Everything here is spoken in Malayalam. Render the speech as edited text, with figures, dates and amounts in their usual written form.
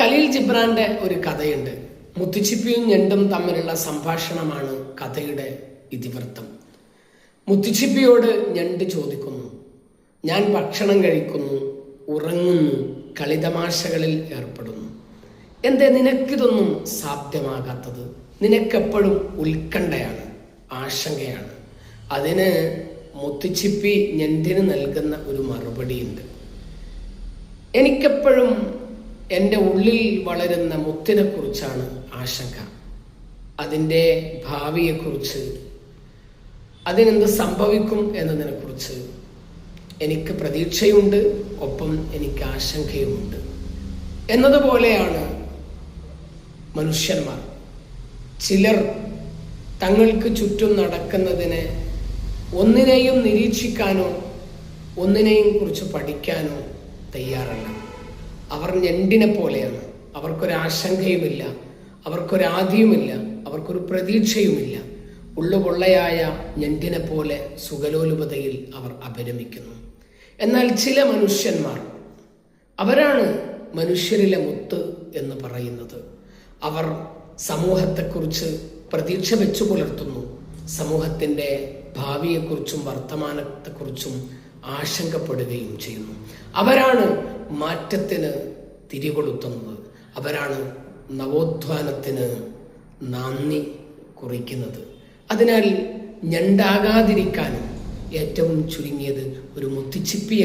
ഖലീൽ ജിബ്രാന്റെ ഒരു കഥയുണ്ട്. മുത്തുച്ചിപ്പിയും ഞണ്ടും തമ്മിലുള്ള സംഭാഷണമാണ് കഥയുടെ ഇതിവൃത്തം. മുത്തുച്ചിപ്പിയോട് ഞണ്ട് ചോദിക്കുന്നു, ഞാൻ ഭക്ഷണം കഴിക്കുന്നു, ഉറങ്ങുന്നു, കളിതമാശകളിൽ ഏർപ്പെടുന്നു. എന്തേ നിനക്കിതൊന്നും സാധ്യമാകാത്തത്? നിനക്കെപ്പോഴും ഉത്കണ്ഠയാണ്, ആശങ്കയാണ്. അതിന് മുത്തുച്ചിപ്പി ഞണ്ടിന് നൽകുന്ന ഒരു മറുപടിയുണ്ട്. എനിക്കെപ്പോഴും എൻ്റെ ഉള്ളിൽ വളരുന്ന മുത്തിനെ കുറിച്ചാണ് ആശങ്ക. അതിൻ്റെ ഭാവിയെക്കുറിച്ച്, അതിനെന്ത് സംഭവിക്കും എന്നതിനെക്കുറിച്ച് എനിക്ക് പ്രതീക്ഷയുണ്ട്, ഒപ്പം എനിക്ക് ആശങ്കയുമുണ്ട്. എന്നതുപോലെയാണ് മനുഷ്യന്മാർ. ചിലർ തങ്ങൾക്ക് ചുറ്റും നടക്കുന്നതിനെ ഒന്നിനെയും നിരീക്ഷിക്കാനോ ഒന്നിനെയും കുറിച്ച് പഠിക്കാനോ തയ്യാറല്ല. അവർ ഞണ്ടിനെ പോലെയാണ്. അവർക്കൊരാശങ്കയുമില്ല, അവർക്കൊരാദിയുമില്ല, അവർക്കൊരു പ്രതീക്ഷയുമില്ല. ഉള്ളുകൊള്ളയായ ഞണ്ടിനെ പോലെ സുഖലോലുപതയിൽ അവർ അപരമിക്കുന്നു. എന്നാൽ ചില മനുഷ്യന്മാർ, അവരാണ് മനുഷ്യരിലെ മുത്ത് എന്ന് പറയുന്നത്. അവർ സമൂഹത്തെക്കുറിച്ച് പ്രതീക്ഷ വെച്ചു പുലർത്തുന്നു. സമൂഹത്തിൻ്റെ ഭാവിയെക്കുറിച്ചും വർത്തമാനത്തെക്കുറിച്ചും ആശങ്കപ്പെടുകയും ചെയ്യുന്നു. അവരാണ് മാറ്റത്തിന് തിരികൊളുത്തുന്നത്. അവരാണ് നവോത്ഥാനത്തിന് നാന്ദി കുറിക്കുന്നത്. അതിനാൽ ഞണ്ടാകാതിരിക്കാനും ഏറ്റവും ചുരുങ്ങിയത് ഒരു മുത്തുച്ചിപ്പി